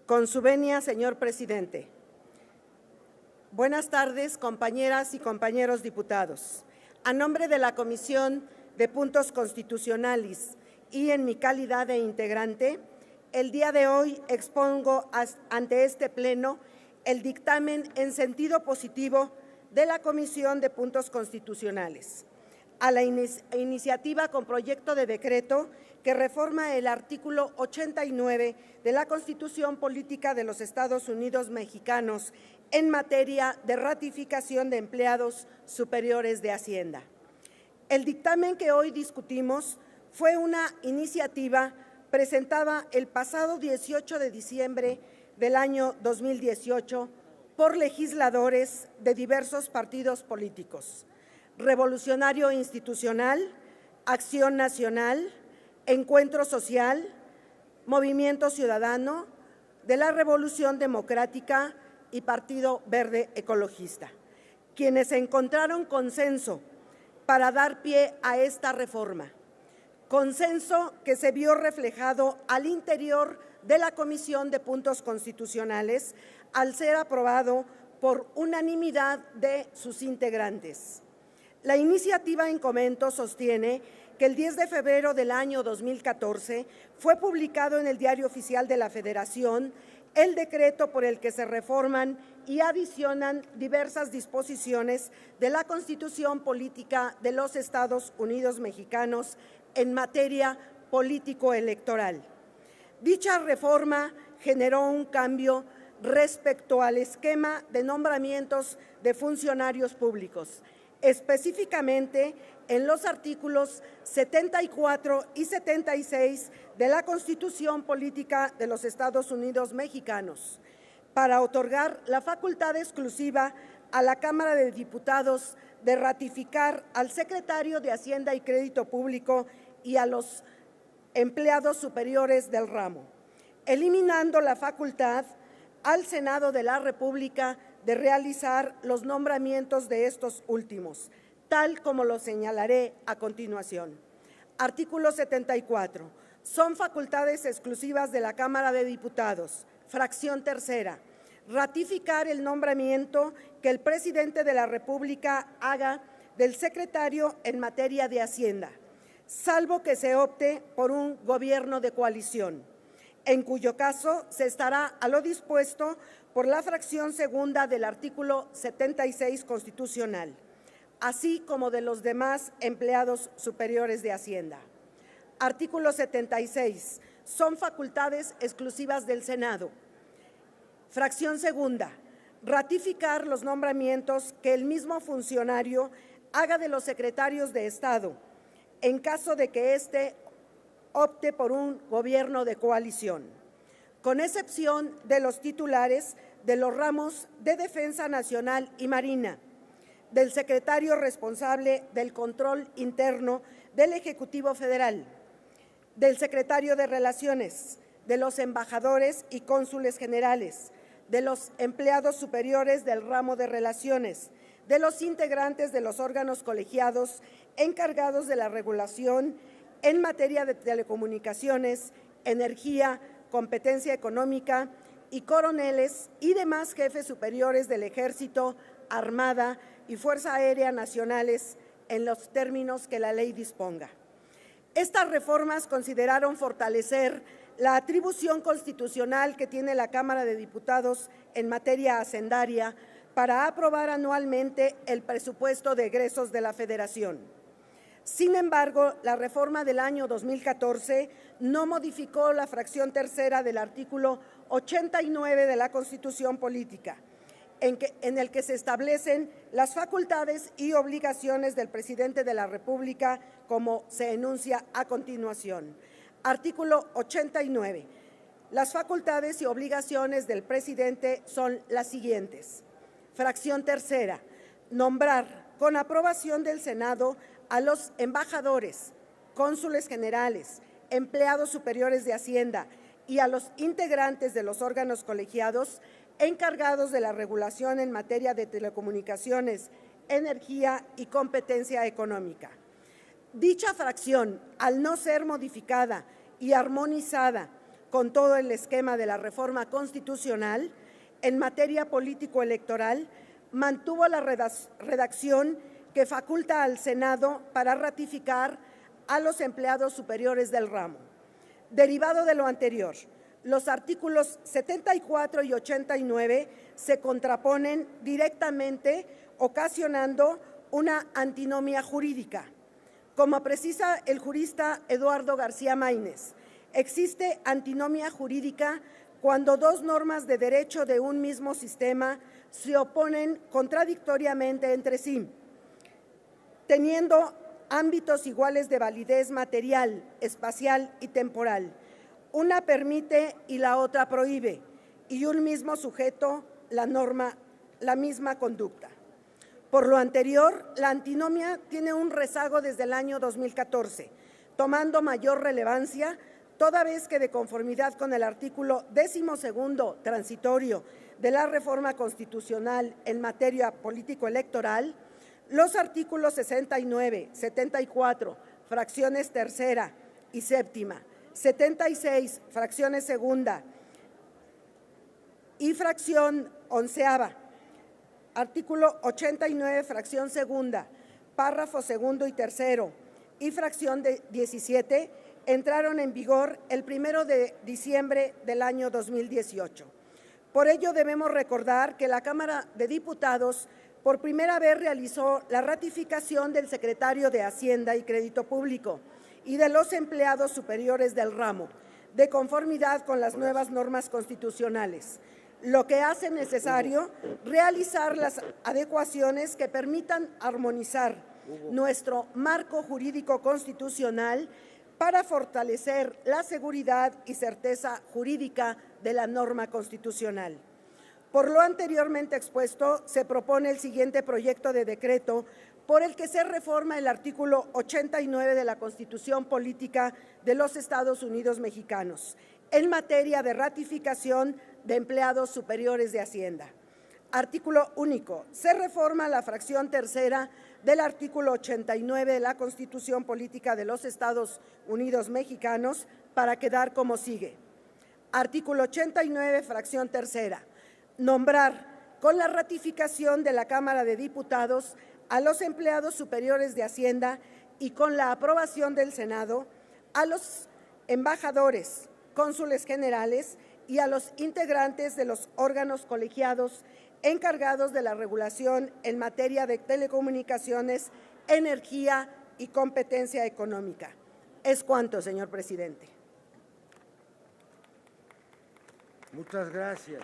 Con su venia, señor presidente. Buenas tardes, compañeras y compañeros diputados. A nombre de la Comisión de Puntos Constitucionales y en mi calidad de integrante, el día de hoy expongo ante este Pleno el dictamen en sentido positivo de la Comisión de Puntos Constitucionales a la iniciativa con proyecto de decreto que reforma el artículo 89 de la Constitución Política de los Estados Unidos Mexicanos en materia de ratificación de empleados superiores de Hacienda. El dictamen que hoy discutimos fue una iniciativa presentada el pasado 18 de diciembre del año 2018 por legisladores de diversos partidos políticos: Revolucionario Institucional, Acción Nacional, Encuentro Social, Movimiento Ciudadano, de la Revolución Democrática y Partido Verde Ecologista, quienes encontraron consenso para dar pie a esta reforma. Consenso que se vio reflejado al interior de la Comisión de Puntos Constitucionales al ser aprobado por unanimidad de sus integrantes. La iniciativa en comento sostiene que el 10 de febrero del año 2014 fue publicado en el Diario Oficial de la Federación el decreto por el que se reforman y adicionan diversas disposiciones de la Constitución Política de los Estados Unidos Mexicanos en materia político-electoral. Dicha reforma generó un cambio respecto al esquema de nombramientos de funcionarios públicos, específicamente en los artículos 74 y 76 de la Constitución Política de los Estados Unidos Mexicanos, para otorgar la facultad exclusiva a la Cámara de Diputados de ratificar al secretario de Hacienda y Crédito Público y a los empleados superiores del ramo, eliminando la facultad al Senado de la República de realizar los nombramientos de estos últimos, tal como lo señalaré a continuación. Artículo 74. Son facultades exclusivas de la Cámara de Diputados. Fracción tercera. Ratificar el nombramiento que el presidente de la República haga del secretario en materia de Hacienda, salvo que se opte por un gobierno de coalición, en cuyo caso se estará a lo dispuesto por la fracción segunda del artículo 76 constitucional, así como de los demás empleados superiores de Hacienda. Artículo 76. Son facultades exclusivas del Senado. Fracción segunda. Ratificar los nombramientos que el mismo funcionario haga de los secretarios de Estado, en caso de que éste opte por un gobierno de coalición, con excepción de los titulares de los ramos de Defensa Nacional y Marina, del secretario responsable del control interno del Ejecutivo Federal, del secretario de Relaciones, de los embajadores y cónsules generales, de los empleados superiores del ramo de Relaciones, de los integrantes de los órganos colegiados encargados de la regulación en materia de telecomunicaciones, energía, competencia económica y coroneles y demás jefes superiores del Ejército, Armada y Fuerza Aérea Nacionales en los términos que la ley disponga. Estas reformas consideraron fortalecer la atribución constitucional que tiene la Cámara de Diputados en materia hacendaria para aprobar anualmente el presupuesto de egresos de la Federación. Sin embargo, la reforma del año 2014 no modificó la fracción tercera del artículo 89 de la Constitución Política, en el que se establecen las facultades y obligaciones del presidente de la República, como se enuncia a continuación. Artículo 89. Las facultades y obligaciones del presidente son las siguientes. Fracción tercera. Nombrar con aprobación del Senado a los embajadores, cónsules generales, empleados superiores de Hacienda y a los integrantes de los órganos colegiados encargados de la regulación en materia de telecomunicaciones, energía y competencia económica. Dicha fracción, al no ser modificada y armonizada con todo el esquema de la reforma constitucional en materia político-electoral, mantuvo la redacción que faculta al Senado para ratificar a los empleados superiores del ramo. Derivado de lo anterior, los artículos 74 y 89 se contraponen directamente, ocasionando una antinomia jurídica. Como precisa el jurista Eduardo García Maínez, existe antinomia jurídica cuando dos normas de derecho de un mismo sistema se oponen contradictoriamente entre sí, teniendo ámbitos iguales de validez material, espacial y temporal. Una permite y la otra prohíbe, y un mismo sujeto la misma conducta. Por lo anterior, la antinomia tiene un rezago desde el año 2014, tomando mayor relevancia toda vez que, de conformidad con el artículo 12º transitorio de la reforma constitucional en materia político-electoral, los artículos 69, 74, fracciones tercera y séptima, 76, fracciones segunda y fracción onceava, artículo 89, fracción segunda, párrafo segundo y tercero y fracción 17, entraron en vigor el 1 de diciembre del año 2018. Por ello, debemos recordar que la Cámara de Diputados por primera vez realizó la ratificación del secretario de Hacienda y Crédito Público y de los empleados superiores del ramo, de conformidad con las nuevas normas constitucionales, lo que hace necesario realizar las adecuaciones que permitan armonizar nuestro marco jurídico constitucional para fortalecer la seguridad y certeza jurídica de la norma constitucional. Por lo anteriormente expuesto, se propone el siguiente proyecto de decreto por el que se reforma el artículo 89 de la Constitución Política de los Estados Unidos Mexicanos en materia de ratificación de empleados superiores de Hacienda. Artículo único. Se reforma la fracción tercera del artículo 89 de la Constitución Política de los Estados Unidos Mexicanos para quedar como sigue. Artículo 89, fracción tercera. Nombrar, con la ratificación de la Cámara de Diputados, a los empleados superiores de Hacienda y con la aprobación del Senado, a los embajadores, cónsules generales y a los integrantes de los órganos colegiados encargados de la regulación en materia de telecomunicaciones, energía y competencia económica. Es cuanto, señor presidente. Muchas gracias.